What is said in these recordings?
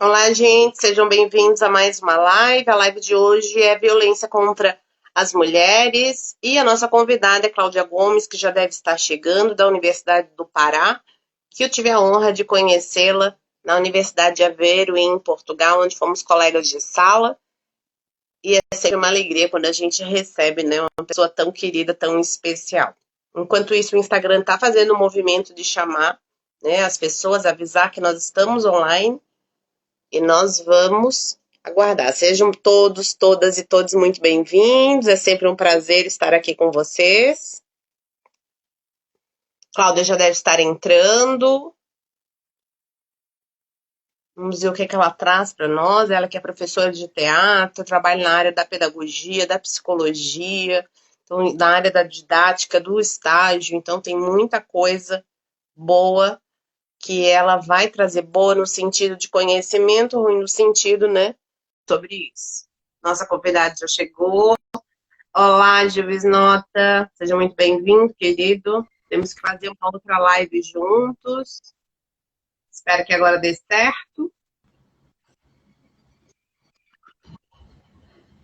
Olá, gente, sejam bem-vindos a mais uma live. A live de hoje é violência contra as mulheres e a nossa convidada é Cláudia Gomes, que já deve estar chegando da Universidade do Pará, que eu tive a honra de conhecê-la na Universidade de Aveiro, em Portugal, onde fomos colegas de sala. E é sempre uma alegria quando a gente recebe, né, uma pessoa tão querida, tão especial. Enquanto isso, o Instagram está fazendo o movimento de chamar, né, as pessoas, avisar que nós estamos online. E nós vamos aguardar. Sejam todos, todas e todos muito bem-vindos. É sempre um prazer estar aqui com vocês. Cláudia já deve estar entrando. Vamos ver o que ela traz para nós. Ela que é professora de teatro, trabalha na área da pedagogia, da psicologia, então, na área da didática, do estágio. Então, tem muita coisa boa que ela vai trazer, boa no sentido de conhecimento, ruim no sentido, né, sobre isso. Nossa convidada já chegou. Olá, Gilves Nota. Seja muito bem-vindo, querido. Temos que fazer uma outra live juntos. Espero que agora dê certo.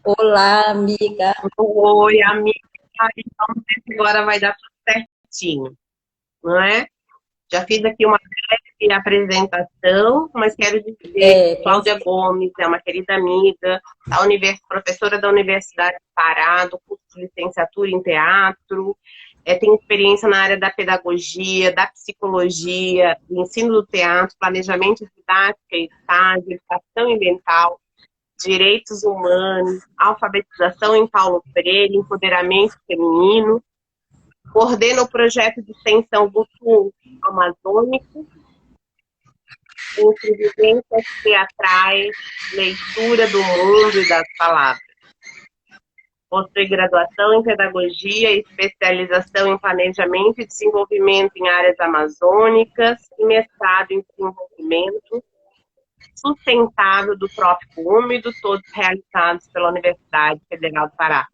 Olá, amiga. Oi, amiga. Então, não sei se agora vai dar tudo certinho, não é? Já fiz aqui uma breve apresentação, mas quero dizer que Cláudia Gomes é uma querida amiga, professora da Universidade do Pará, do curso de licenciatura em teatro, tem experiência na área da pedagogia, da psicologia, do ensino do teatro, planejamento didático e estágio, educação ambiental, direitos humanos, alfabetização em Paulo Freire, empoderamento feminino. Coordena o projeto de extensão do Sul Amazônico, entre vivências teatrais, leitura do mundo e das palavras. Possui graduação em pedagogia e especialização em planejamento e desenvolvimento em áreas amazônicas e mestrado em desenvolvimento sustentável do trópico úmido, todos realizados pela Universidade Federal do Pará.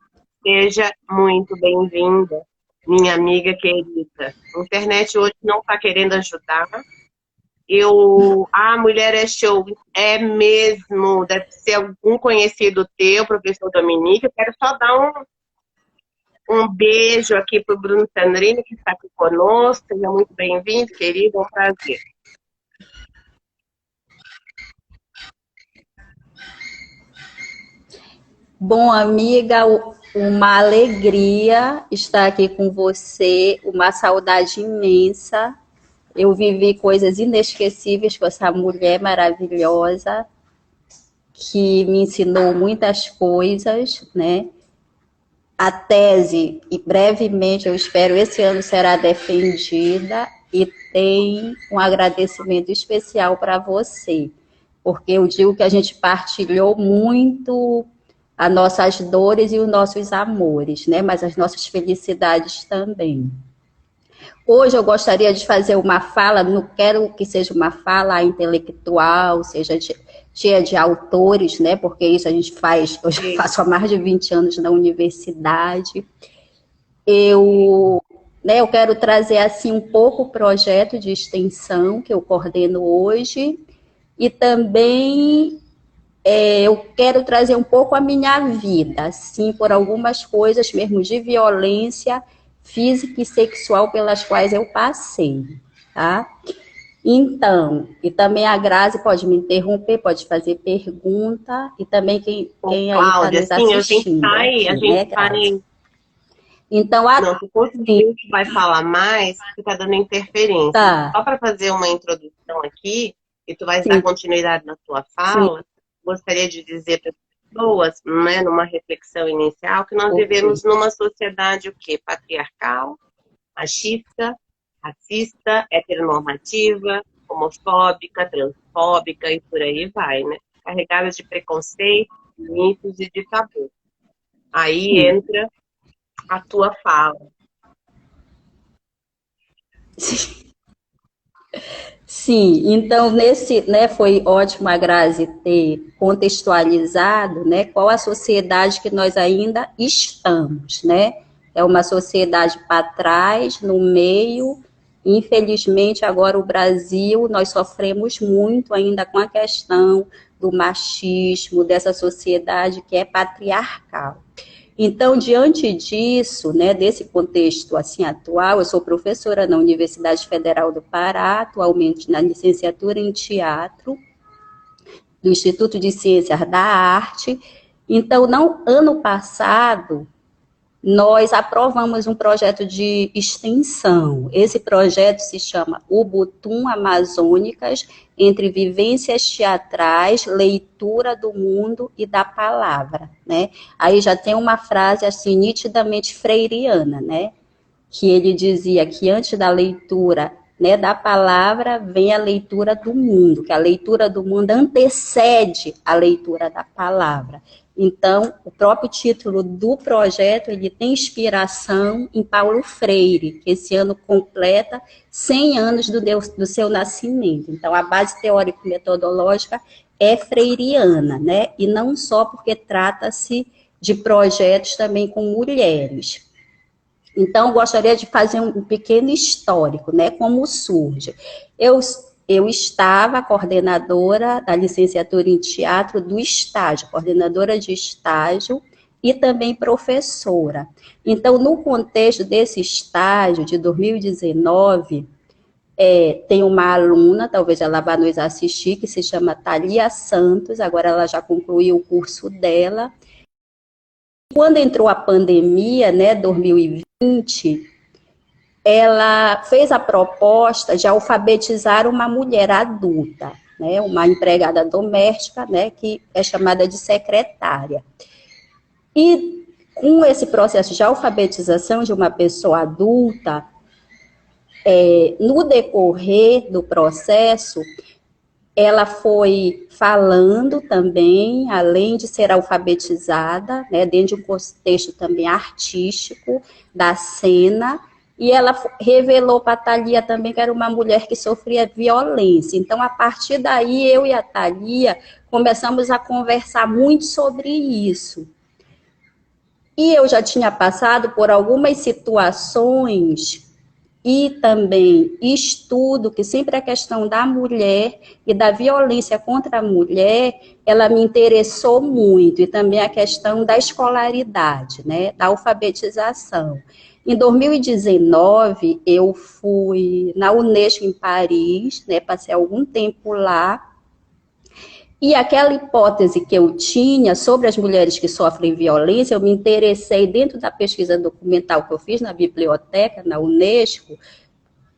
Seja muito bem-vinda, minha amiga querida. A internet hoje não está querendo ajudar. A Mulher é Show é mesmo, deve ser algum conhecido teu, professor Dominique. Eu quero só dar um beijo aqui para o Bruno Sandrini, que está aqui conosco. Seja muito bem-vindo, querido, é um prazer. Bom, amiga, uma alegria estar aqui com você, uma saudade imensa. Eu vivi coisas inesquecíveis com essa mulher maravilhosa que me ensinou muitas coisas, né? A tese, e brevemente, eu espero, esse ano será defendida e tem um agradecimento especial para você, porque eu digo que a gente partilhou muito as nossas dores e os nossos amores, né? Mas as nossas felicidades também. Hoje eu gostaria de fazer uma fala, não quero que seja uma fala intelectual, seja cheia de autores, né? Porque isso a gente faz, eu já faço há mais de 20 anos na universidade. Eu quero trazer assim um pouco o projeto de extensão que eu coordeno hoje e também eu quero trazer um pouco a minha vida, assim, por algumas coisas mesmo de violência física e sexual pelas quais eu passei, tá? Então, e também a Grazi pode me interromper, pode fazer pergunta, e também quem aí está nos assistindo. A gente vai. Então, não, se fosse a gente vai falar mais, porque está dando interferência. Tá. Só para fazer uma introdução aqui, e tu vais dar continuidade na tua fala, gostaria de dizer para as pessoas, né, numa reflexão inicial, que nós vivemos numa sociedade o quê? Patriarcal, machista, racista, heteronormativa, homofóbica, transfóbica e por aí vai, né? Carregada de preconceito, mitos e de tabu. Aí entra a tua fala. Sim, então foi ótimo a Grazi ter contextualizado, né, qual a sociedade que nós ainda estamos, né? É uma sociedade para trás, no meio, Infelizmente, agora o Brasil, nós sofremos muito ainda com a questão do machismo, dessa sociedade que é patriarcal. Então, diante disso, né, desse contexto assim atual, eu sou professora na Universidade Federal do Pará, atualmente na licenciatura em teatro, do Instituto de Ciências da Arte. Então, ano passado, nós aprovamos um projeto de extensão. Esse projeto se chama Ubuntu Amazônicas, entre vivências teatrais, leitura do mundo e da palavra, né? Aí já tem uma frase assim nitidamente freiriana, né? Que ele dizia que antes da leitura, né, da palavra vem a leitura do mundo, que a leitura do mundo antecede a leitura da palavra. Então, o próprio título do projeto, ele tem inspiração em Paulo Freire, que esse ano completa 100 anos do seu nascimento. Então, a base teórico-metodológica é freiriana, né? E não só porque trata-se de projetos também com mulheres. Então, gostaria de fazer um pequeno histórico, né? Como surge. Eu estava coordenadora da licenciatura em teatro do estágio, coordenadora de estágio e também professora. Então, no contexto desse estágio de 2019, tem uma aluna, talvez ela vá nos assistir, que se chama Thalia Santos, agora ela já concluiu o curso dela. Quando entrou a pandemia, né, 2020, ela fez a proposta de alfabetizar uma mulher adulta, né, uma empregada doméstica, né, que é chamada de secretária. E com esse processo de alfabetização de uma pessoa adulta, no decorrer do processo, ela foi falando também, além de ser alfabetizada, né, dentro de um contexto também artístico da cena, e ela revelou para a Thalia também que era uma mulher que sofria violência. Então, a partir daí, eu e a Thalia começamos a conversar muito sobre isso. E eu já tinha passado por algumas situações e também estudo que sempre a questão da mulher e da violência contra a mulher, ela me interessou muito, e também a questão da escolaridade, né, da alfabetização. Em 2019, eu fui na Unesco em Paris, né, passei algum tempo lá, e aquela hipótese que eu tinha sobre as mulheres que sofrem violência, eu me interessei dentro da pesquisa documental que eu fiz na biblioteca, na Unesco,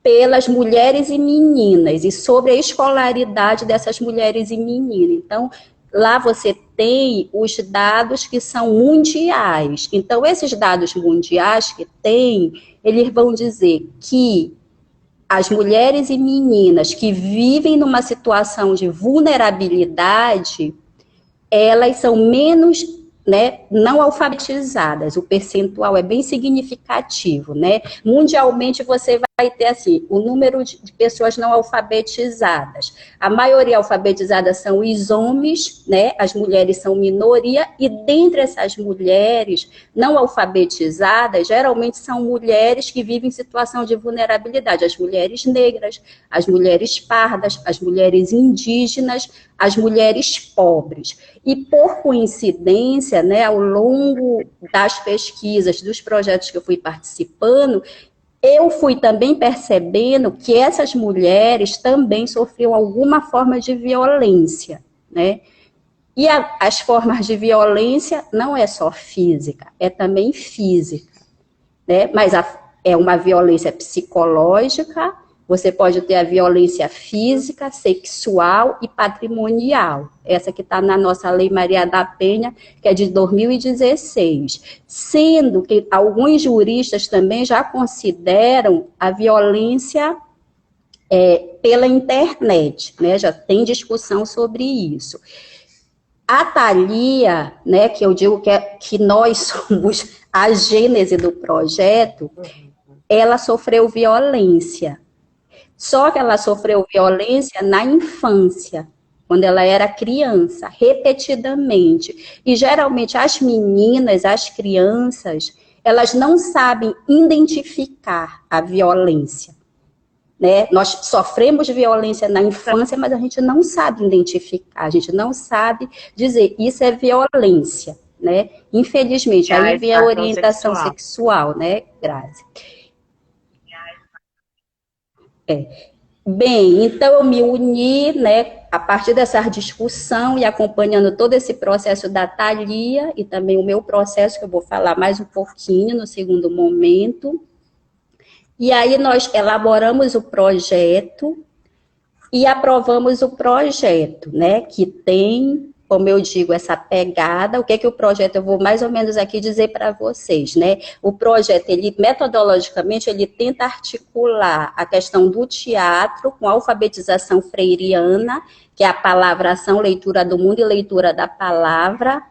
pelas mulheres e meninas, e sobre a escolaridade dessas mulheres e meninas. Então, lá você tem os dados que são mundiais. Então, esses dados mundiais que tem, eles vão dizer que as mulheres e meninas que vivem numa situação de vulnerabilidade, elas são menos, né, não alfabetizadas. O percentual é bem significativo, né? Mundialmente você vai ter assim, o número de pessoas não alfabetizadas. A maioria alfabetizada são os homens, né? As mulheres são minoria, e dentre essas mulheres não alfabetizadas, geralmente são mulheres que vivem em situação de vulnerabilidade, as mulheres negras, as mulheres pardas, as mulheres indígenas, as mulheres pobres. E por coincidência, né, ao longo das pesquisas, dos projetos que eu fui participando, eu fui também percebendo que essas mulheres também sofriam alguma forma de violência, né? E as formas de violência não é só física, é também física, né? Mas é uma violência psicológica, você pode ter a violência física, sexual e patrimonial. Essa que está na nossa Lei Maria da Penha, que é de 2016. Sendo que alguns juristas também já consideram a violência pela internet, né? Já tem discussão sobre isso. A Thalia, né, que eu digo que nós somos a gênese do projeto, ela sofreu violência. Só que ela sofreu violência na infância, quando ela era criança, repetidamente. E geralmente as meninas, as crianças, elas não sabem identificar a violência. né? Nós sofremos violência na infância, mas a gente não sabe identificar, a gente não sabe dizer isso é violência, né? Infelizmente, aí vem a orientação sexual, né, Grazi? Bem, então eu me uni, né, a partir dessa discussão e acompanhando todo esse processo da Thalia e também o meu processo, que eu vou falar mais um pouquinho no segundo momento. E aí nós elaboramos o projeto e aprovamos o projeto, né, que tem, como eu digo, essa pegada. O que é que o projeto, eu vou mais ou menos aqui dizer para vocês, né? O projeto, ele metodologicamente, ele tenta articular a questão do teatro com a alfabetização freiriana, que é a palavração, leitura do mundo e leitura da palavra,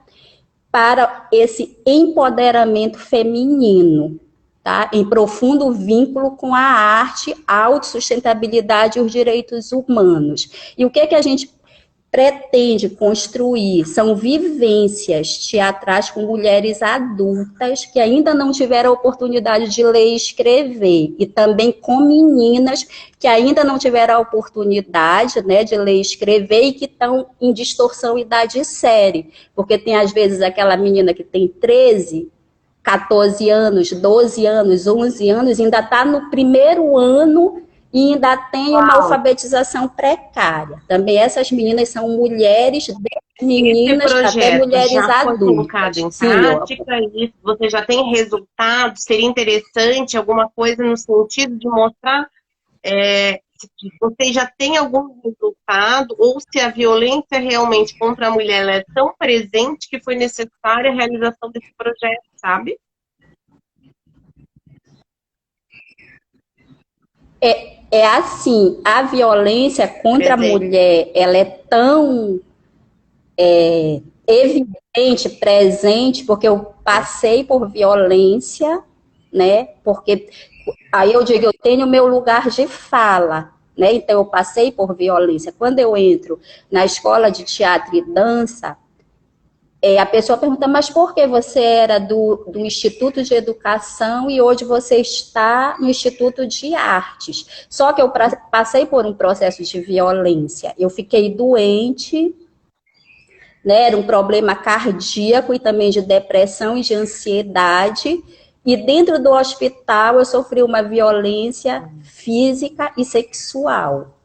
para esse empoderamento feminino, tá? Em profundo vínculo com a arte, a autossustentabilidade e os direitos humanos. E o que é que a gente pretende construir? São vivências teatrais com mulheres adultas que ainda não tiveram a oportunidade de ler e escrever, e também com meninas que ainda não tiveram a oportunidade, né, de ler e escrever e que estão em distorção idade série, porque tem às vezes aquela menina que tem 13, 14 anos, 12 anos, 11 anos, ainda está no primeiro ano e ainda tem uma alfabetização precária. Também essas meninas são mulheres, meninas, até mulheres já adultas. Foi colocado em prática, e você já tem resultado? Seria interessante alguma coisa no sentido de mostrar se você já tem algum resultado, ou se a violência realmente contra a mulher é tão presente que foi necessária a realização desse projeto, sabe? É assim, a violência contra a mulher, ela é tão evidente, presente, porque eu passei por violência, né? Porque aí eu digo, eu tenho meu lugar de fala, né? Então eu passei por violência. Quando eu entro na escola de teatro e dança, a pessoa pergunta, mas por que você era do Instituto de Educação e hoje você está no Instituto de Artes? Só que eu passei por um processo de violência. Eu fiquei doente, né, era um problema cardíaco e também de depressão e de ansiedade. E dentro do hospital eu sofri uma violência física e sexual.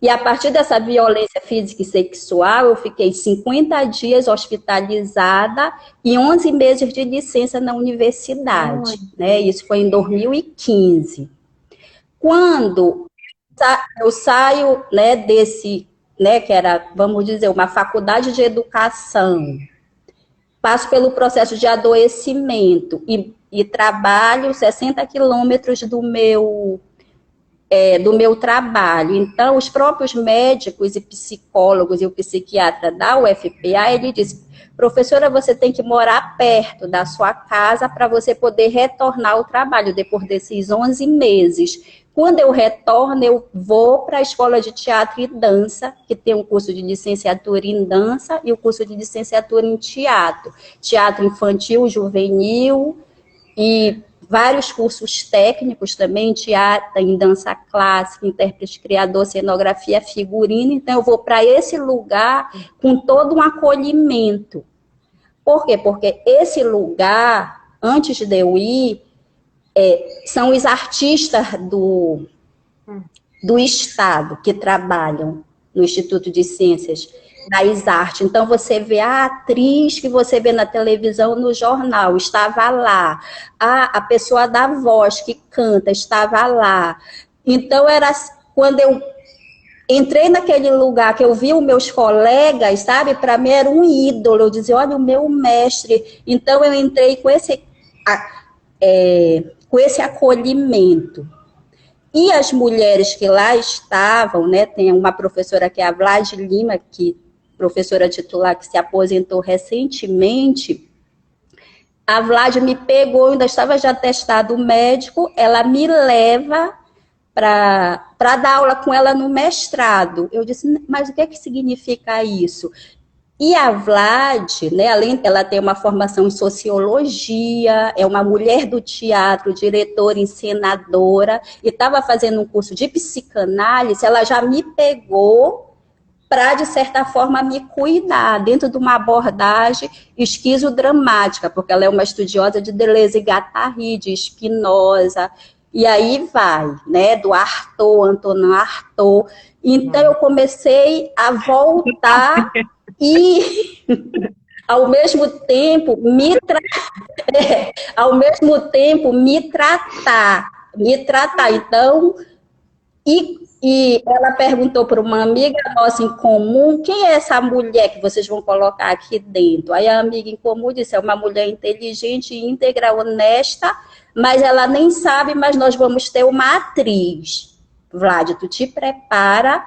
E a partir dessa violência física e sexual, eu fiquei 50 dias hospitalizada e 11 meses de licença na universidade. Né? Isso foi em 2015. Quando eu saio, né, desse, né, que era, vamos dizer, uma faculdade de educação, passo pelo processo de adoecimento e trabalho 60 quilômetros do meu trabalho. Então, os próprios médicos e psicólogos e o psiquiatra da UFPA, ele disse, professora, você tem que morar perto da sua casa para você poder retornar ao trabalho depois desses 11 meses. Quando eu retorno, eu vou para a escola de teatro e dança, que tem um curso de licenciatura em dança e o curso de licenciatura em teatro. Teatro infantil, juvenil e vários cursos técnicos também, teatro, em dança clássica, intérprete, criador, cenografia, figurino. Então, eu vou para esse lugar com todo um acolhimento. Por quê? Porque esse lugar, antes de eu ir, são os artistas do Estado que trabalham no Instituto de Ciências das Artes. Então, você vê a atriz que você vê na televisão, no jornal, estava lá. A pessoa da voz que canta estava lá. Então, era quando eu entrei naquele lugar que eu vi os meus colegas, sabe? Para mim era um ídolo. Eu dizia, olha, o meu mestre. Então, eu entrei com esse acolhimento. E as mulheres que lá estavam, né? Tem uma professora que é a Vlad Lima, que professora titular que se aposentou recentemente. A Vlad me pegou, ainda estava já atestado médico, ela me leva para dar aula com ela no mestrado. Eu disse, mas o que é que significa isso? E a Vlad, né, ela tem uma formação em sociologia, é uma mulher do teatro, diretora, encenadora, e estava fazendo um curso de psicanálise, ela já me pegou para, de certa forma, me cuidar, dentro de uma abordagem esquizodramática, porque ela é uma estudiosa de Deleuze e Guattari, de Spinoza, e aí vai, né, do Artaud, Antonin Artaud. Então, eu comecei a voltar e, ao mesmo tempo, ao mesmo tempo, me tratar. Então, e ela perguntou para uma amiga nossa em comum, quem é essa mulher que vocês vão colocar aqui dentro? Aí a amiga em comum disse, é uma mulher inteligente, íntegra, honesta, mas ela nem sabe, mas nós vamos ter uma atriz. Vlad, tu te prepara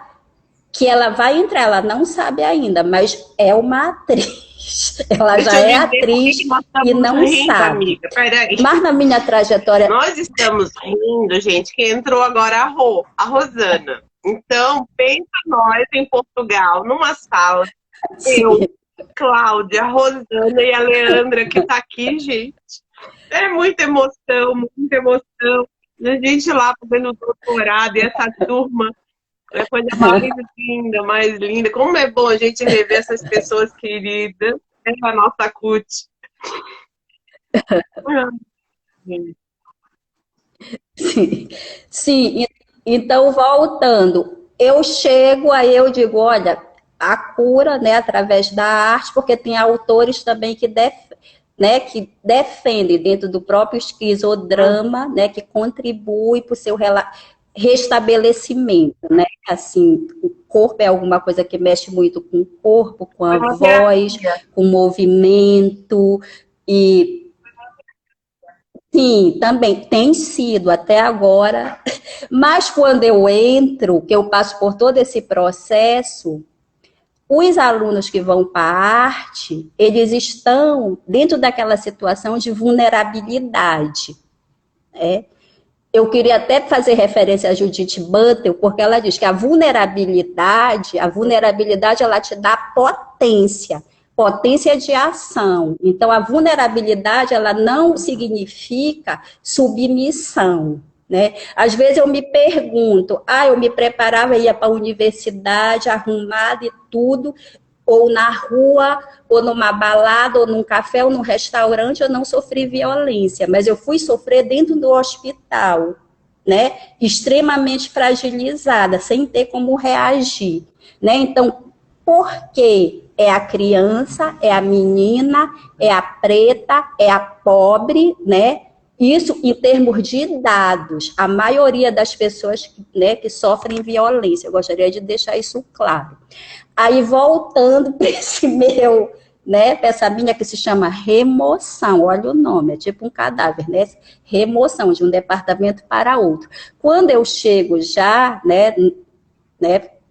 que ela vai entrar, ela não sabe ainda, mas é uma atriz. Ela já é atriz e não rindo, sabe. Amiga. Peraí. Mas na minha trajetória... Nós estamos rindo, gente, que entrou agora a Rosana. Então, pensa nós em Portugal, numa sala, eu, Cláudia, a Rosana e a Leandra, que tá aqui, gente. É muita emoção, muita emoção. A gente lá fazendo doutorado e essa turma... É coisa mais linda. Como é bom a gente rever essas pessoas queridas. É a nossa CUT. Sim, sim. Então, voltando, eu chego, aí eu digo, olha, a cura, né, através da arte, porque tem autores também que defendem dentro do próprio esquizodrama, né, que contribui para o seu restabelecimento, né? Assim, o corpo é alguma coisa que mexe muito com o corpo, com a voz, com o movimento, e sim, também tem sido até agora, mas quando eu entro, que eu passo por todo esse processo, os alunos que vão para a arte, eles estão dentro daquela situação de vulnerabilidade, né? Eu queria até fazer referência a Judith Butler, porque ela diz que a vulnerabilidade ela te dá potência de ação. Então, a vulnerabilidade, ela não significa submissão, né? Às vezes eu me pergunto, eu me preparava, ia para a universidade, arrumada e tudo, ou na rua, ou numa balada, ou num café, ou num restaurante, eu não sofri violência, mas eu fui sofrer dentro do hospital, né? Extremamente fragilizada, sem ter como reagir, né? Então, por quê? É a criança, é a menina, é a preta, é a pobre, né? Isso em termos de dados, a maioria das pessoas, né, que sofrem violência, eu gostaria de deixar isso claro. Aí, voltando para esse meu, né, para essa minha que se chama remoção, olha o nome, é tipo um cadáver, né, remoção de um departamento para outro. Quando eu chego já, né,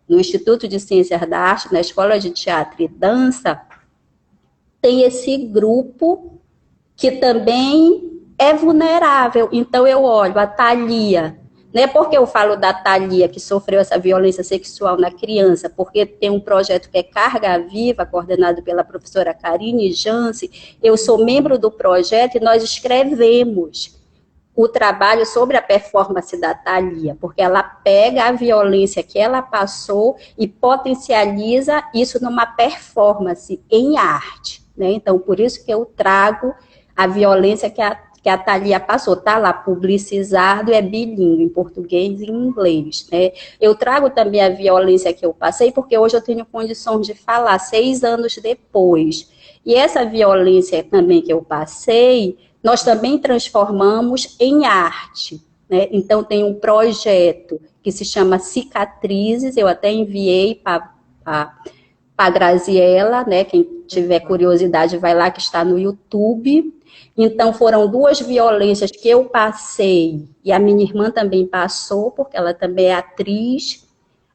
no Instituto de Ciências da Arte, na Escola de Teatro e Dança, tem esse grupo que também é vulnerável. Então, eu olho a Thalia, né? Por que eu falo da Thalia, que sofreu essa violência sexual na criança? Porque tem um projeto que é Carga Viva, coordenado pela professora Karine Jansi. Eu sou membro do projeto e nós escrevemos o trabalho sobre a performance da Thalia, porque ela pega a violência que ela passou e potencializa isso numa performance em arte, né? Então, por isso que eu trago a violência que a Thalia passou, tá lá publicizado, é bilíngue, em português e em inglês, né? Eu trago também a violência que eu passei, porque hoje eu tenho condições de falar 6 anos depois. E essa violência também que eu passei, nós também transformamos em arte, né? Então, tem um projeto que se chama Cicatrizes, eu até enviei para a Graziella, né? Quem tiver curiosidade vai lá, que está no YouTube. Então, foram 2 violências que eu passei, e a minha irmã também passou, porque ela também é atriz.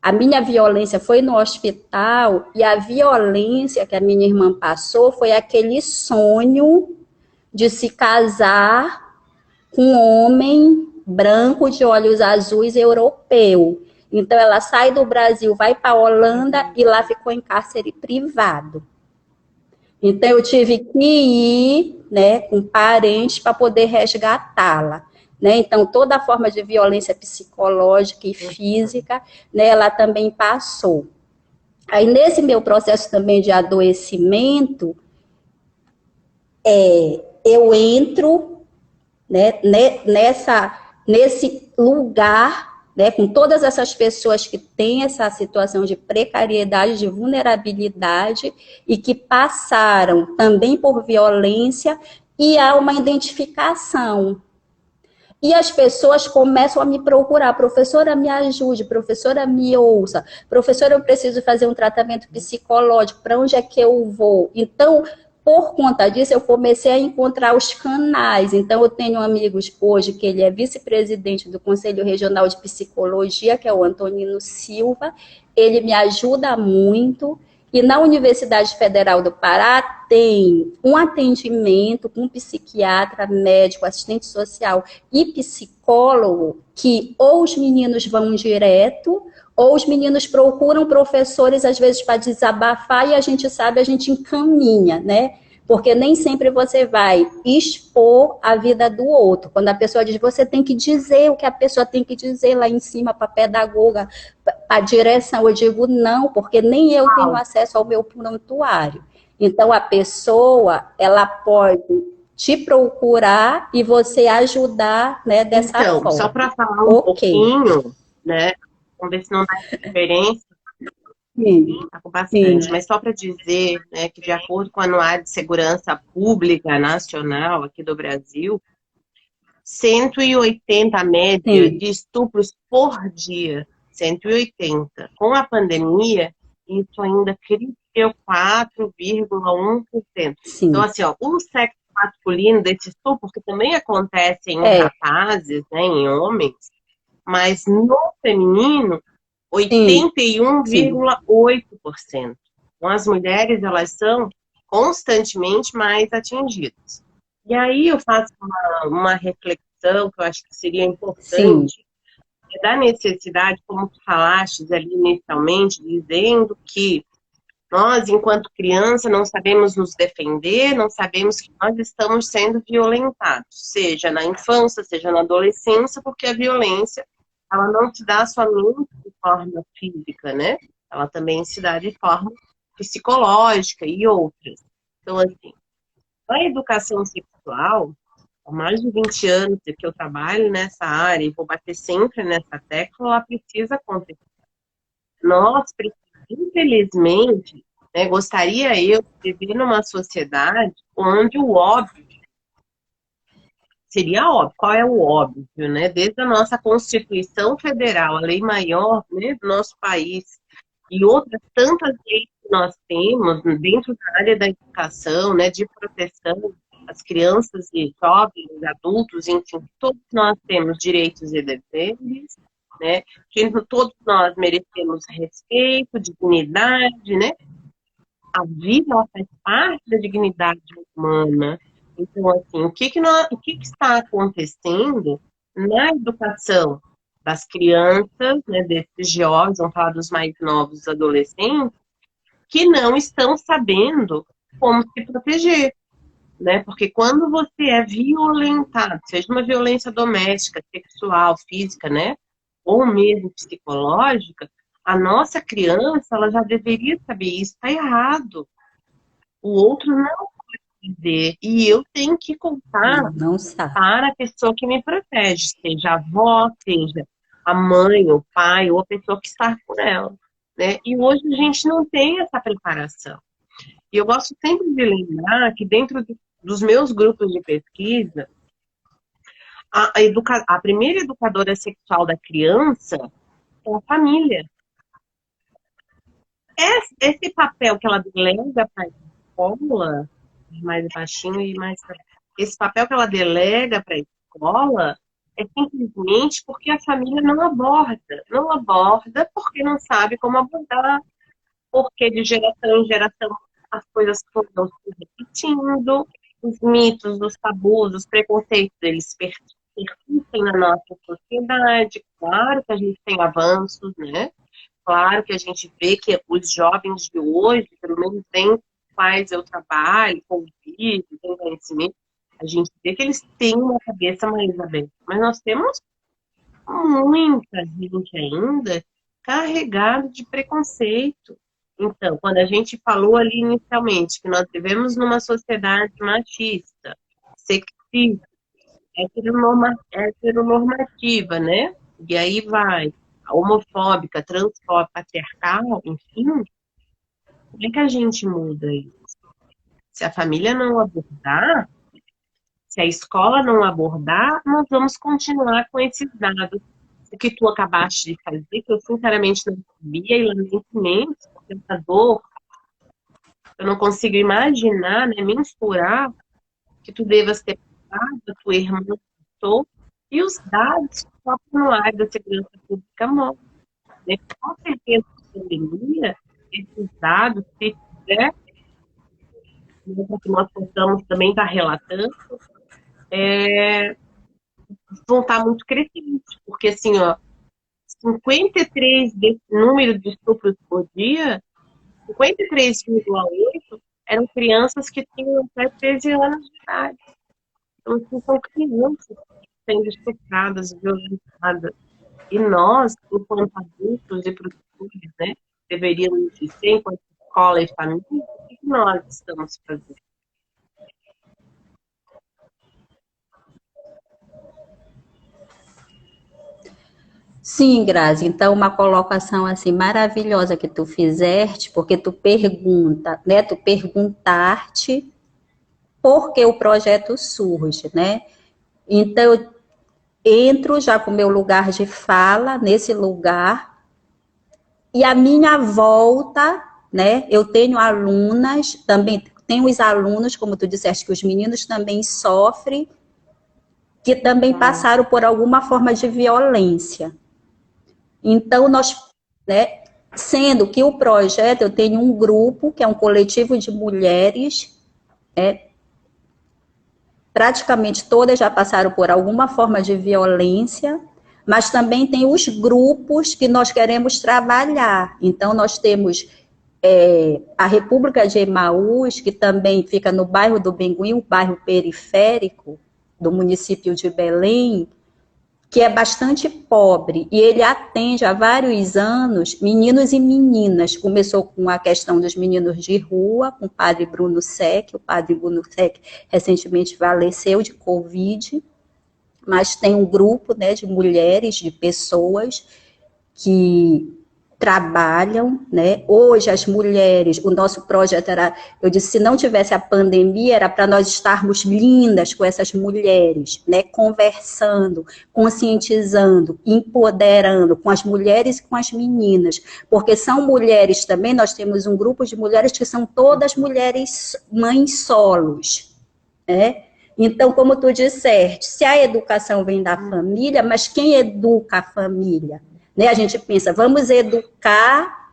A minha violência foi no hospital, e a violência que a minha irmã passou foi aquele sonho de se casar com um homem branco de olhos azuis europeu. Então, ela sai do Brasil, vai para a Holanda e lá ficou em cárcere privado, Então, eu tive que ir, né, com parentes para poder resgatá-la. Né? Então, toda a forma de violência psicológica e física, né, ela também passou. Aí, nesse meu processo também de adoecimento, eu entro, né, nesse lugar, né, com todas essas pessoas que têm essa situação de precariedade, de vulnerabilidade e que passaram também por violência, e há uma identificação. E as pessoas começam a me procurar, professora, me ajude, professora, me ouça, professora, eu preciso fazer um tratamento psicológico, para onde é que eu vou? Então, por conta disso, eu comecei a encontrar os canais. Então, eu tenho amigos hoje que ele é vice-presidente do Conselho Regional de Psicologia, que é o Antonino Silva, ele me ajuda muito. E na Universidade Federal do Pará tem um atendimento com psiquiatra, médico, assistente social e psicólogo, que ou os meninos vão direto, ou os meninos procuram professores, às vezes, para desabafar, e a gente sabe, a gente encaminha, né? Porque nem sempre você vai expor a vida do outro. Quando a pessoa diz, você tem que dizer o que a pessoa tem que dizer lá em cima para a pedagoga, para a direção. Eu digo não, porque nem eu tenho acesso ao meu prontuário. Então, a pessoa, ela pode te procurar e você ajudar, né, dessa Então, forma. só para falar um pouquinho, né? Vamos ver se não dá diferença. Sim. Está com bastante, Sim. mas só para dizer, né, que de acordo com o Anuário de Segurança Pública Nacional aqui do Brasil, 180 a média de estupros por dia, 180. Com a pandemia, isso ainda cresceu 4,1%. Então, assim, ó, o sexo masculino desse estupro, que também acontece em rapazes, né, em homens, mas no feminino, 81,8%. Então, as mulheres, elas são constantemente mais atingidas. E aí eu faço uma reflexão que eu acho que seria importante, da necessidade, como tu falaste ali inicialmente, dizendo que nós, enquanto criança, não sabemos nos defender, não sabemos que nós estamos sendo violentados, seja na infância, seja na adolescência, porque a violência, ela não se dá somente de forma física, né? Ela também se dá de forma psicológica e outras. Então, assim, a educação sexual, há mais de 20 anos que eu trabalho nessa área e vou bater sempre nessa tecla, ela precisa acontecer. Nós precisamos, infelizmente, né, gostaria eu de viver numa sociedade onde o óbvio seria óbvio. Qual é o óbvio, né? Desde a nossa Constituição Federal, a lei maior, né, do nosso país, e outras tantas leis que nós temos dentro da área da educação, né, de proteção às crianças e jovens, adultos, enfim, todos nós temos direitos e deveres, né? Todos nós merecemos respeito, dignidade, né? A vida, ela faz parte da dignidade humana. Então, assim, o que está acontecendo na educação das crianças, né, desses jovens, vamos falar dos mais novos, dos adolescentes, que não estão sabendo como se proteger, né? Porque quando você é violentado, seja uma violência doméstica, sexual, física, né, ou mesmo psicológica, a nossa criança, ela já deveria saber isso, está errado. O outro não pode dizer, e eu tenho que contar para a pessoa que me protege, seja a avó, seja a mãe, o pai, ou a pessoa que está com ela, né? E hoje a gente não tem essa preparação. E eu gosto sempre de lembrar que dentro dos meus grupos de pesquisa, a primeira educadora sexual da criança é a família. Esse papel que ela delega para a escola, mais baixinho e mais... Esse papel que ela delega para a escola é simplesmente porque a família não aborda. Não aborda porque não sabe como abordar, porque de geração em geração as coisas foram se repetindo, os mitos, os tabus, os preconceitos, eles persistem na nossa sociedade. Claro que a gente tem avanços, né? Claro que a gente vê que os jovens de hoje, pelo menos dentro quais eu trabalho, convivo, tenho conhecimento, a gente vê que eles têm uma cabeça mais aberta. Mas nós temos muita gente ainda carregada de preconceito. Então, quando a gente falou ali inicialmente que nós vivemos numa sociedade machista, sexista, heteronormativa, né? E aí vai a homofóbica, transfóbica, patriarcal, enfim, como é que a gente muda isso? Se a família não abordar, se a escola não abordar, nós vamos continuar com esses dados. O que tu acabaste de fazer, que eu sinceramente não sabia, e lamento imenso, porque essa dor, eu não consigo imaginar, né, mensurar que tu devas ter passado, a tua irmã passou, e os dados que o próprio Anuário da Segurança Pública mostra. Né? Com certeza, na pandemia, esses dados, se tiver, que nós possamos também estar relatando, vão estar muito crescentes, porque assim, ó, 53 desse número de estupros por dia, 53,8 eram crianças que tinham até 13 anos de idade. Então, assim, são crianças sendo estupradas, violentadas. E nós, enquanto adultos e professores, né, deveríamos ser, enquanto escola e família, o que nós estamos fazendo? Sim, Grazi, então uma colocação assim maravilhosa que tu fizeste, porque tu pergunta, né? Tu perguntaste por que o projeto surge, né? Então eu entro já com o meu lugar de fala nesse lugar e a minha volta, né? Eu tenho alunas, também tenho os alunos, como tu disseste, que os meninos também sofrem, que também passaram por alguma forma de violência. Então, nós, né, sendo que o projeto, eu tenho um grupo, que é um coletivo de mulheres, praticamente todas já passaram por alguma forma de violência, mas também tem os grupos que nós queremos trabalhar. Então, nós temos a República de Emaús, que também fica no bairro do Bengui, um bairro periférico do município de Belém, que é bastante pobre, e ele atende há vários anos meninos e meninas. Começou com a questão dos meninos de rua, com o padre Bruno Sec. O padre Bruno Sec recentemente faleceu de Covid, mas tem um grupo, né, de mulheres, de pessoas que trabalham, né? Hoje as mulheres, o nosso projeto era, eu disse, se não tivesse a pandemia, era para nós estarmos lindas com essas mulheres, né? Conversando, conscientizando, empoderando com as mulheres e com as meninas, porque são mulheres também, nós temos um grupo de mulheres que são todas mulheres mães solos, né? Então, como tu disseste, se a educação vem da família, mas quem educa a família? Né? A gente pensa, vamos educar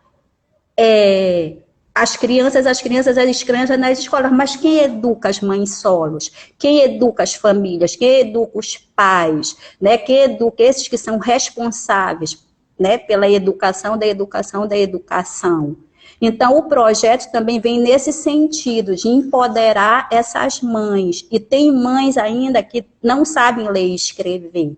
as crianças nas escolas, mas quem educa as mães solos? Quem educa as famílias? Quem educa os pais? Né? Quem educa esses que são responsáveis, né, pela educação da educação da educação? Então, o projeto também vem nesse sentido, de empoderar essas mães. E tem mães ainda que não sabem ler e escrever.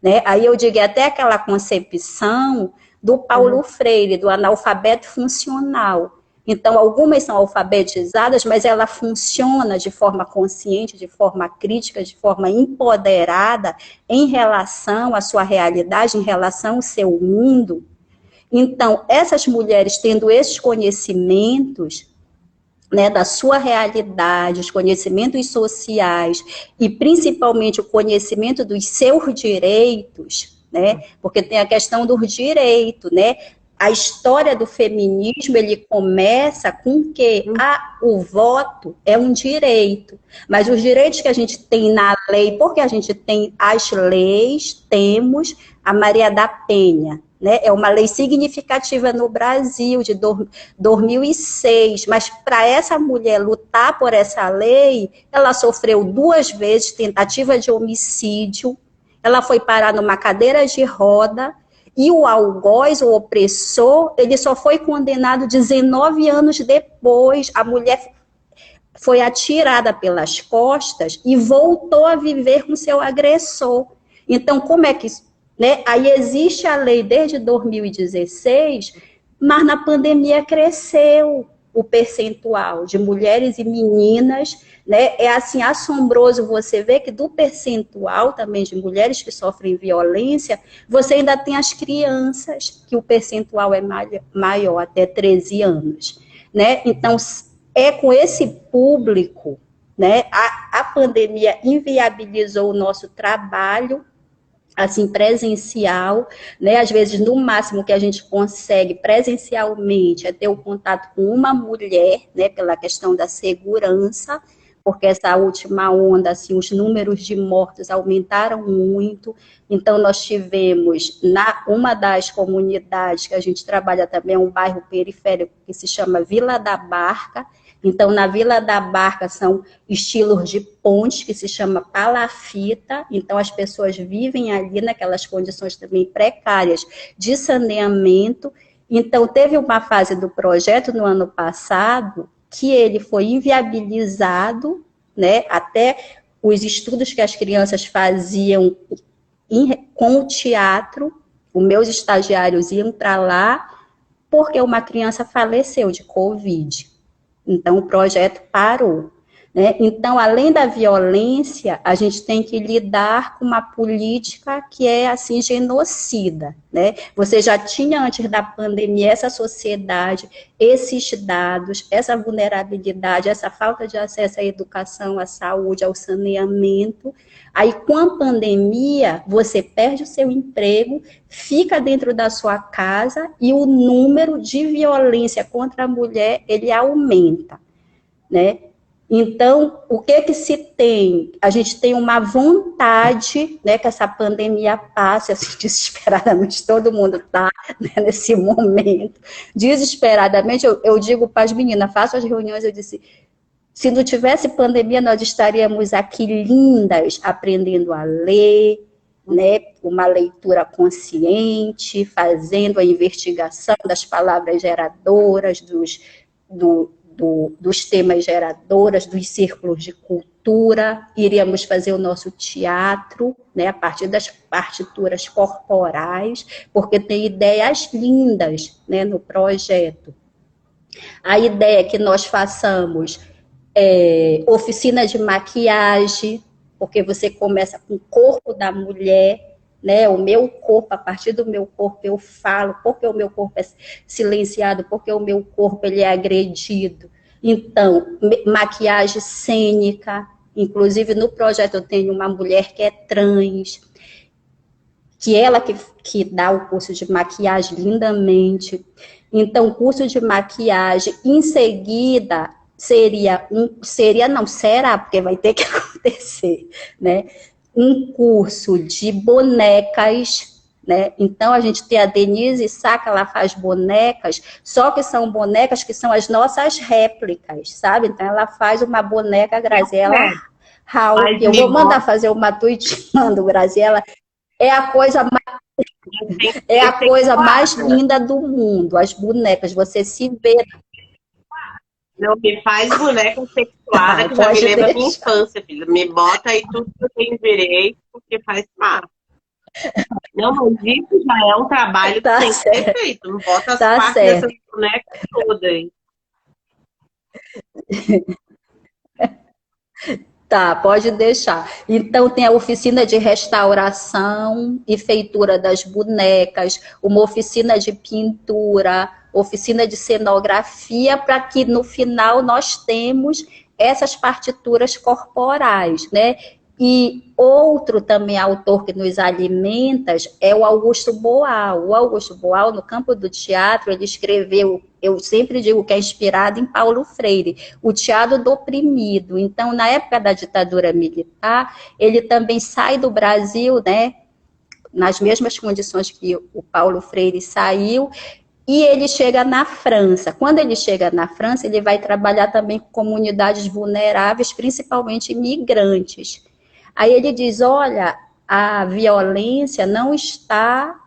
Né? Aí eu digo até aquela concepção do Paulo Freire, do analfabeto funcional. Então, algumas são alfabetizadas, mas ela funciona de forma consciente, de forma crítica, de forma empoderada em relação à sua realidade, em relação ao seu mundo. Então, essas mulheres tendo esses conhecimentos, né, da sua realidade, os conhecimentos sociais e principalmente o conhecimento dos seus direitos, né, porque tem a questão do direito, né, a história do feminismo, ele começa com que o voto é um direito, mas os direitos que a gente tem na lei, porque a gente tem as leis, temos a Maria da Penha, né? É uma lei significativa no Brasil, de 2006, mas para essa mulher lutar por essa lei, ela sofreu 2 vezes tentativa de homicídio, ela foi parar numa cadeira de roda, e o algoz, o opressor, ele só foi condenado 19 anos depois. A mulher foi atirada pelas costas e voltou a viver com seu agressor. Então, como é que... Né? Aí existe a lei desde 2016, mas na pandemia cresceu o percentual de mulheres e meninas, né? É assim assombroso você ver que do percentual também de mulheres que sofrem violência, você ainda tem as crianças, que o percentual é maior, até 13 anos, né? Então, é com esse público, né? A pandemia inviabilizou o nosso trabalho, assim, presencial, né? Às vezes, no máximo que a gente consegue presencialmente é ter o contato com uma mulher, né? Pela questão da segurança, porque essa última onda, assim, os números de mortos aumentaram muito. Então, nós tivemos, uma das comunidades que a gente trabalha também, é um bairro periférico que se chama Vila da Barca. Então, na Vila da Barca são estilos de pontes que se chama palafita. Então, as pessoas vivem ali naquelas condições também precárias de saneamento. Então, teve uma fase do projeto no ano passado que ele foi inviabilizado, né? Até os estudos que as crianças faziam com o teatro, os meus estagiários iam para lá, porque uma criança faleceu de Covid. Então, o projeto parou. Né? Então, além da violência, a gente tem que lidar com uma política que é, assim, genocida. Né? Você já tinha, antes da pandemia, essa sociedade, esses dados, essa vulnerabilidade, essa falta de acesso à educação, à saúde, ao saneamento. Aí, com a pandemia, você perde o seu emprego, fica dentro da sua casa e o número de violência contra a mulher, ele aumenta, né? Então, o que se tem? A gente tem uma vontade, né, que essa pandemia passe, assim, desesperadamente, todo mundo está, né, nesse momento, desesperadamente, eu digo para as meninas, faço as reuniões, eu disse, se não tivesse pandemia, nós estaríamos aqui lindas, aprendendo a ler, né, uma leitura consciente, fazendo a investigação das palavras geradoras, dos temas geradoras, dos círculos de cultura, iríamos fazer o nosso teatro, né, a partir das partituras corporais, porque tem ideias lindas, né, no projeto. A ideia é que nós façamos oficina de maquiagem, porque você começa com o corpo da mulher, né? O meu corpo, a partir do meu corpo eu falo, porque o meu corpo é silenciado, porque o meu corpo ele é agredido. Então, maquiagem cênica, inclusive no projeto eu tenho uma mulher que é trans, que ela que dá o curso de maquiagem lindamente. Então, curso de maquiagem, em seguida, será, porque vai ter que acontecer, né? Um curso de bonecas, né? Então, a gente tem a Denise Saca, ela faz bonecas, só que são bonecas que são as nossas réplicas, sabe? Então, ela faz uma boneca, Graziela Raul, eu vou mandar fazer uma tweet, mando, Graziela, é a coisa mais linda do mundo, as bonecas, você se vê. Não, me faz boneca sexuada, que já me lembra a minha infância, filha. Me bota aí tudo que eu tenho direito, porque faz parte. Não, mas isso já é um trabalho que tem que ser feito. Não bota as partes dessas bonecas todas aí. Tá, pode deixar. Então, tem a oficina de restauração e feitura das bonecas, uma oficina de pintura, oficina de cenografia, para que no final nós temos essas partituras corporais, né? E outro também autor que nos alimenta é o Augusto Boal. O Augusto Boal, no campo do teatro, ele escreveu, eu sempre digo que é inspirado em Paulo Freire, o teatro do oprimido. Então, na época da ditadura militar, ele também sai do Brasil, né, nas mesmas condições que o Paulo Freire saiu, e ele chega na França. Quando ele chega na França, ele vai trabalhar também com comunidades vulneráveis, principalmente imigrantes. Aí ele diz, olha, a violência não está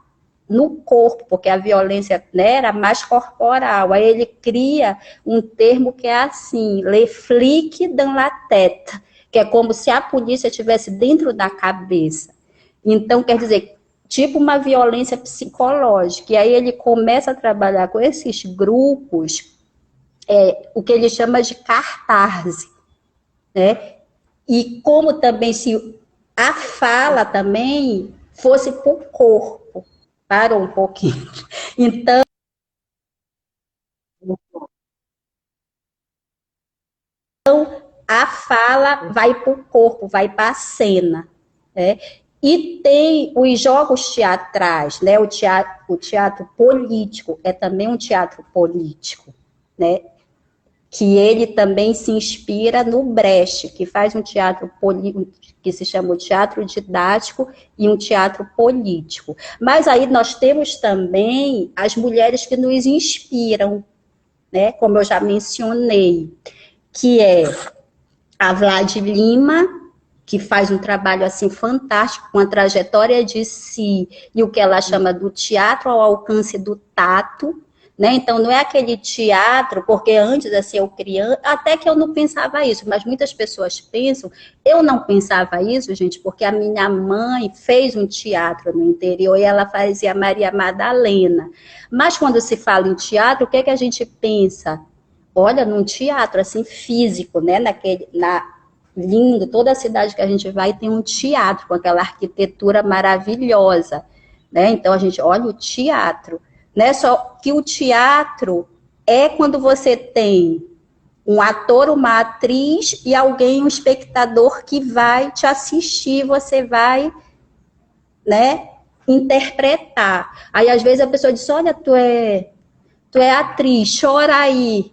no corpo, porque a violência, né, era mais corporal. Aí ele cria um termo que é assim, le flic dans la tête, que é como se a polícia estivesse dentro da cabeça. Então, quer dizer, tipo uma violência psicológica. E aí ele começa a trabalhar com esses grupos, o que ele chama de catarse, né? E como também se a fala também fosse para o corpo. Parou um pouquinho. Então, a fala vai para o corpo, vai para a cena. Né? E tem os jogos teatrais, né? O teatro político é também um teatro político, né? Que ele também se inspira no Brecht, que faz um teatro que se chama o teatro didático e um teatro político. Mas aí nós temos também as mulheres que nos inspiram, né? Como eu já mencionei, que é a Vlad Lima, que faz um trabalho assim fantástico, com a trajetória de si e o que ela chama do teatro ao alcance do tato, né? Então não é aquele teatro, porque antes assim eu criança, até que eu não pensava isso, mas muitas pessoas pensam, eu não pensava isso, gente, porque a minha mãe fez um teatro no interior e ela fazia Maria Madalena. Mas quando se fala em teatro, o que é que a gente pensa? Olha, num teatro assim físico, né? Lindo, toda a cidade que a gente vai tem um teatro com aquela arquitetura maravilhosa, né? Então a gente olha o teatro, né? Só que o teatro é quando você tem um ator, uma atriz e alguém, um espectador que vai te assistir, você vai, né, interpretar. Aí às vezes a pessoa diz: "Olha, tu é atriz, chora aí".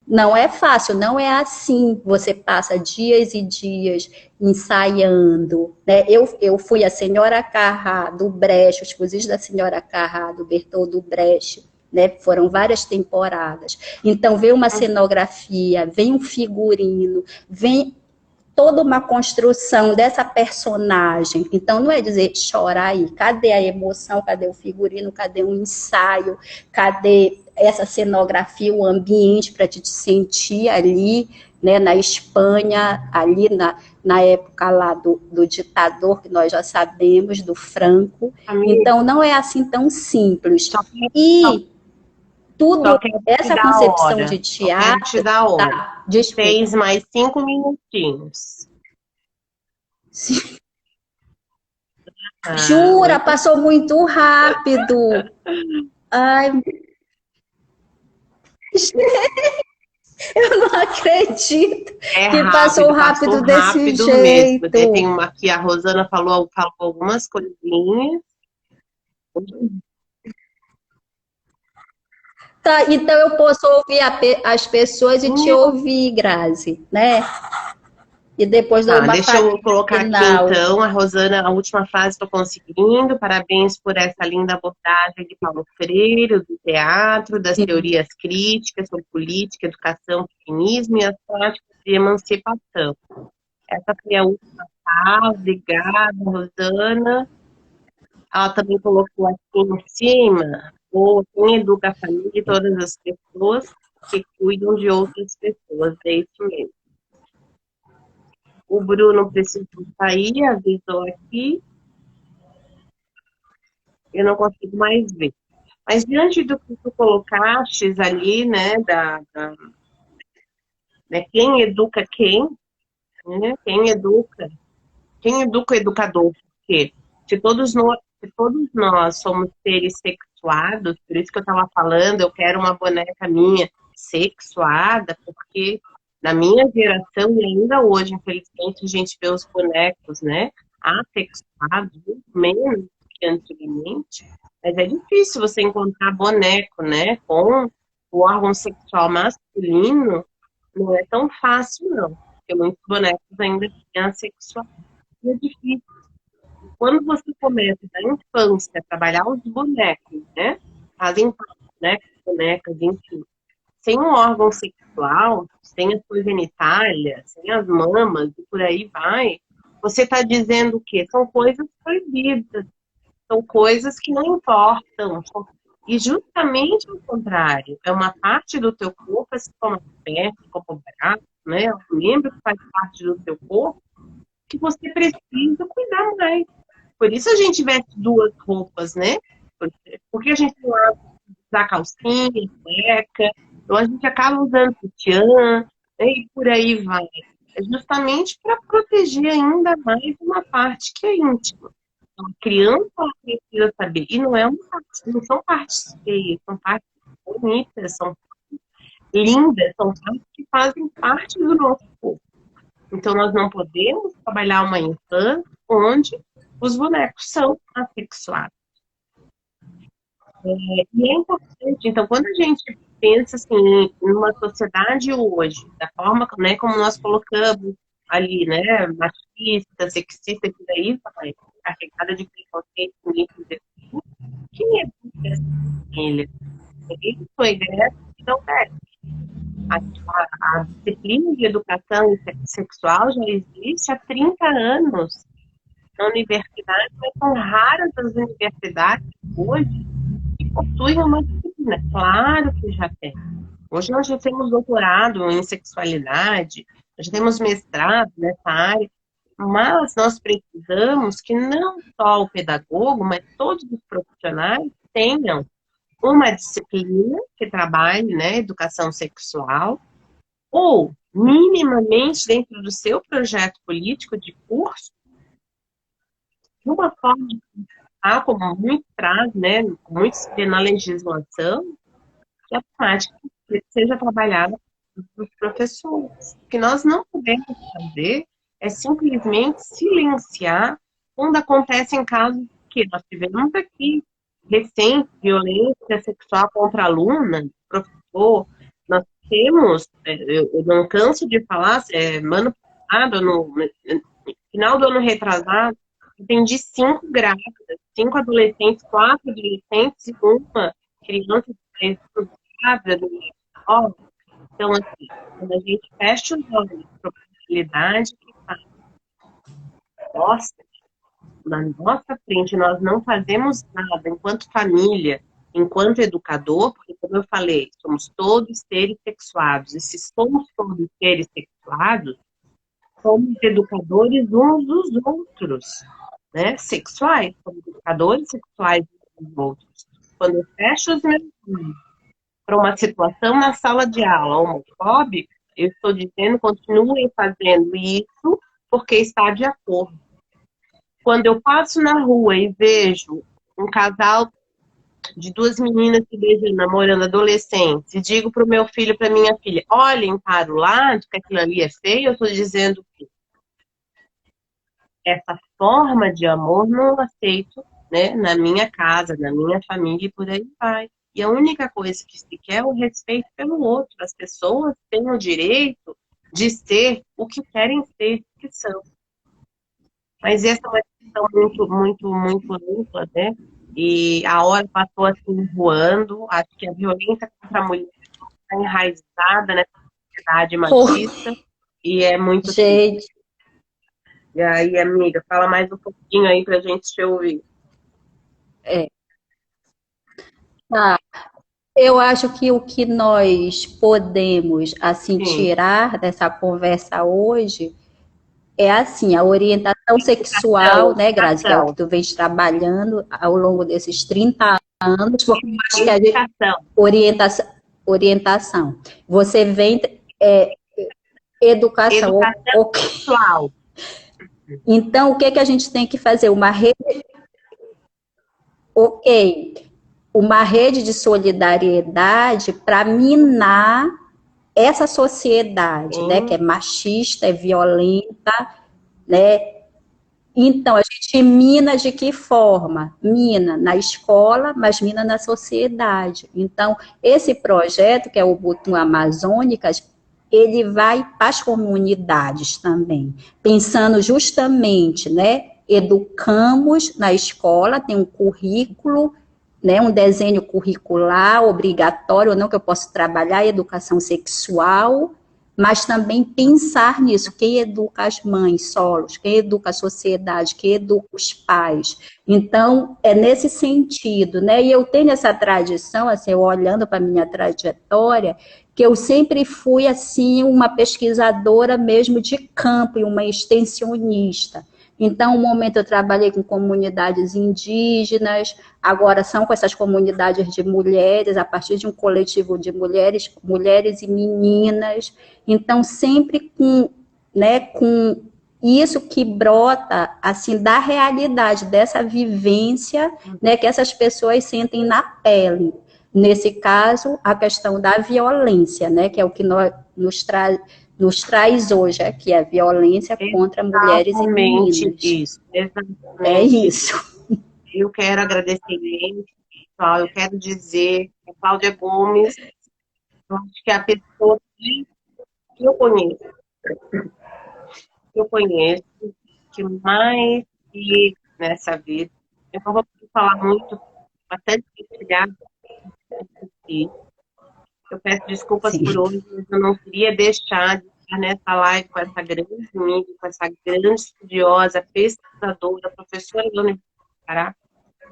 Não é fácil, não é assim. Você passa dias e dias ensaiando. Né? Eu fui a Senhora Carrá do Brecht, os fuzis da Senhora Carrá, do Bertoldo Brecht. Né? Foram várias temporadas. Então, vem uma cenografia, vem um figurino, vem toda uma construção dessa personagem. Então, não é dizer chora aí, cadê a emoção, cadê o figurino, cadê o ensaio, cadê essa cenografia, o ambiente para te sentir ali, né, na Espanha, ali na época lá do ditador, que nós já sabemos, do Franco. Amiga, Então, não é assim tão simples. só, só, E só tudo, quero te essa dar a concepção hora. de Só quero te teatro, dar a hora. tá, desculpa. 6 mais 5 minutinhos. Ah, Jura, muito. passou muito rápido. Ai, eu não acredito É que passou rápido, passou rápido desse rápido mesmo. Tem jeito. uma aqui, a Rosana falou algumas coisinhas. Tá, então eu posso ouvir as pessoas e te ouvir, Grazi, né? E depois dou Tá, uma deixa eu palhinha colocar aqui final. então, a Rosana, a última frase estou conseguindo. Parabéns por essa linda abordagem de Paulo Freire, do teatro, das Sim. teorias críticas sobre política, educação, feminismo e as práticas de emancipação. Essa foi a última frase, obrigada, Rosana. Ela também colocou aqui em cima, quem educa a família e todas as pessoas que cuidam de outras pessoas, é isso mesmo. O Bruno precisou sair, avisou aqui, eu não consigo mais ver. Mas diante do que tu colocaste ali, né, né, quem educa quem, né, quem educa o educador, porque se todos nós somos seres sexuados, por isso que eu estava falando, eu quero uma boneca minha sexuada, porque na minha geração e ainda hoje, infelizmente, a gente vê os bonecos, né, assexuados, menos que antigamente, mas é difícil você encontrar boneco, né, com o órgão sexual masculino, não é tão fácil, não, porque muitos bonecos ainda têm assexual. É difícil. Quando você começa da infância a trabalhar os bonecos, né? Fazem bonecos, bonecas, enfim. Sem um órgão sexual, sem a sua genitália, sem as mamas e por aí vai, você está dizendo o quê? São coisas proibidas. são coisas que não importam. E justamente o contrário, é uma parte do teu corpo, assim como a perna, como o braço, né? Um membro que faz parte do teu corpo, que você precisa cuidar mais. Por isso a gente veste duas roupas, né? Porque a gente não usar calcinha, cueca, então a gente acaba usando sutiã, né? E por aí vai. É justamente para proteger ainda mais uma parte que é íntima. Então, a criança ela precisa saber. E não é uma parte, não são partes feias, são partes bonitas, são lindas, são partes que fazem parte do nosso corpo. Então, nós não podemos trabalhar uma infância onde os bonecos são assexuados. E é importante, então, quando a gente pensa assim, numa sociedade hoje, da forma né, como nós colocamos ali, né, machista, sexista, que daí vai carregada de preconceito, quem é essa família? Isso foi Grécia e não deve. A disciplina de educação sexual já existe há 30 anos na universidade, mas são raras as universidades hoje que possuem uma disciplina. Claro que já tem. Hoje nós já temos doutorado em sexualidade, já temos mestrado nessa área, mas nós precisamos que não só o pedagogo, mas todos os profissionais tenham uma disciplina que trabalhe, né, educação sexual, ou minimamente dentro do seu projeto político de curso, de uma forma como muito traz, né, muito se vê na legislação, que a prática seja trabalhada pelos professores. O que nós não podemos fazer é simplesmente silenciar quando acontecem casos que nós tivemos aqui, recente, violência sexual contra aluna, professor. Nós temos, eu não canso de falar, ano passado, no final do ano retrasado, atendi 5 grávidas, 5 adolescentes, 4 adolescentes e uma criança de 3 anos grávida. Então, assim, quando a gente fecha os olhos para a possibilidade que está na nossa frente, nós não fazemos nada enquanto família, enquanto educador, porque, como eu falei, somos todos seres sexuados, e se somos todos seres sexuados, somos educadores uns dos outros, né? Sexuais, somos educadores sexuais uns dos outros. Quando eu fecho os meus olhos para uma situação na sala de aula homofóbica, eu estou dizendo, continuem fazendo isso, porque está de acordo. Quando eu passo na rua e vejo um casal de 2 meninas se beijando, namorando, adolescentes, e digo para o meu filho, para minha filha, olhem para o lado, que aquilo ali é feio, eu estou dizendo que essa forma de amor não aceito, né, na minha casa, na minha família e por aí vai. E a única coisa que se quer é o respeito pelo outro. As pessoas têm o direito de ser o que querem ser, o que são. Mas essa é uma questão muito ampla, né? E a hora passou assim voando. Acho que a violência contra a mulher está enraizada nessa sociedade machista e é muito Gente, triste. E aí, amiga, fala mais um pouquinho aí pra gente te ouvir. tá. Eu acho que o que nós podemos assim Sim, tirar dessa conversa hoje é assim, a orientação sexual, né, Grazi, que é o que educação, tu vens trabalhando ao longo desses 30 anos, porque eu acho que a gente educação, orientação. Você vem educação, educação ok. sexual. Então, o que que a gente tem que fazer? Ok, uma rede de solidariedade para minar essa sociedade, né, que é Sim, machista, é violenta, né? Então, a gente mina de que forma? Mina na escola, mas mina na sociedade. Então, esse projeto, que é o Ubuntu Amazônicas, ele vai para as comunidades também, pensando justamente, né? Educamos na escola, tem um currículo, né, um desenho curricular obrigatório, ou não, que eu posso trabalhar educação sexual, mas também pensar nisso, quem educa as mães solos, quem educa a sociedade, quem educa os pais. Então, é nesse sentido, né? E eu tenho essa tradição, assim, eu olhando para a minha trajetória, que eu sempre fui, assim, uma pesquisadora mesmo de campo e uma extensionista. Então, um momento eu trabalhei com comunidades indígenas, agora são com essas comunidades de mulheres, a partir de um coletivo de mulheres, mulheres e meninas. Então, sempre com, né, com isso que brota, assim, da realidade, dessa vivência, né, que essas pessoas sentem na pele. Nesse caso, a questão da violência, né, que é o que nos traz hoje aqui, a violência contra mulheres e Exatamente meninas. isso. É Exatamente isso. isso. Eu quero agradecer muito, pessoal. Eu quero dizer que a Cláudia Gomes, eu acho que é a pessoa que eu conheço, que mais que nessa vida. Eu não vou falar muito, bastante partilhado aqui. Eu peço desculpas Sim. por hoje, mas eu não queria deixar de estar nessa live com essa grande amiga, com essa grande estudiosa, pesquisadora, professora da Universidade do Pará,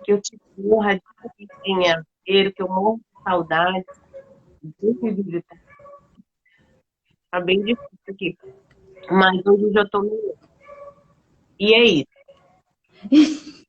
que eu tive honra de conhecer, que eu morro de saudade, de visitar. Tá bem difícil aqui, mas hoje eu já estou melhor. E é isso.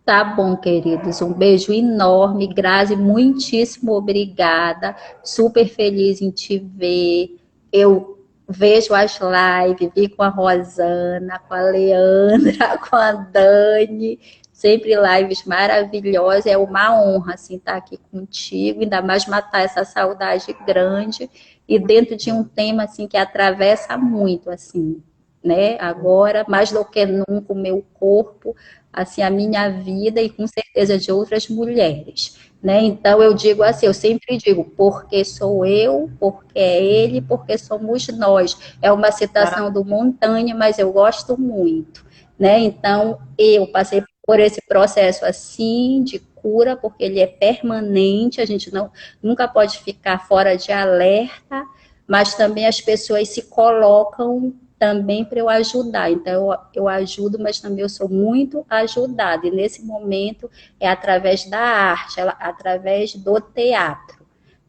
Tá bom, queridos. Um beijo enorme. Grazi, muitíssimo obrigada. Super feliz em te ver. Eu vejo as lives, vi com a Rosana, com a Leandra, com a Dani. Sempre lives maravilhosas. É uma honra, assim, estar aqui contigo. Ainda mais matar essa saudade grande. E dentro de um tema, assim, que atravessa muito, assim, né? Agora, mais do que nunca, o meu corpo, assim, a minha vida e com certeza de outras mulheres, né? Então eu digo assim, eu sempre digo, porque sou eu, porque é ele, porque somos nós. É uma citação do Montagne, mas eu gosto muito, né? Então eu passei por esse processo assim de cura, porque ele é permanente, a gente não nunca pode ficar fora de alerta, mas também as pessoas se colocam também para eu ajudar. Então, eu ajudo, mas também eu sou muito ajudada. E nesse momento é através da arte, através do teatro.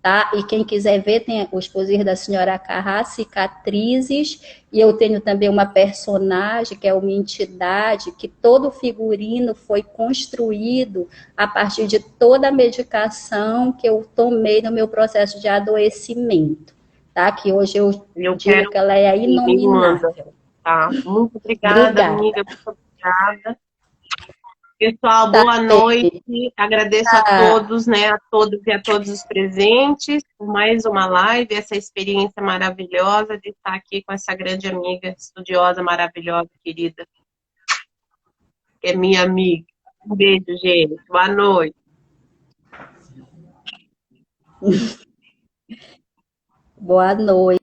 Tá? E quem quiser ver, tem o Exposir da Senhora Carrá, Cicatrizes, e eu tenho também uma personagem, que é uma entidade, que todo figurino foi construído a partir de toda a medicação que eu tomei no meu processo de adoecimento. Tá? Que hoje eu digo Quero que ela é que me manda, inominável. tá? Muito obrigada, amiga, Obrigada. muito obrigada. Pessoal, Tá, boa noite. Agradeço a todos, né, a todos e a todos os presentes por mais uma live, essa experiência maravilhosa de estar aqui com essa grande amiga, estudiosa, maravilhosa, querida, que é minha amiga. Um beijo, gente. Boa noite. Boa noite.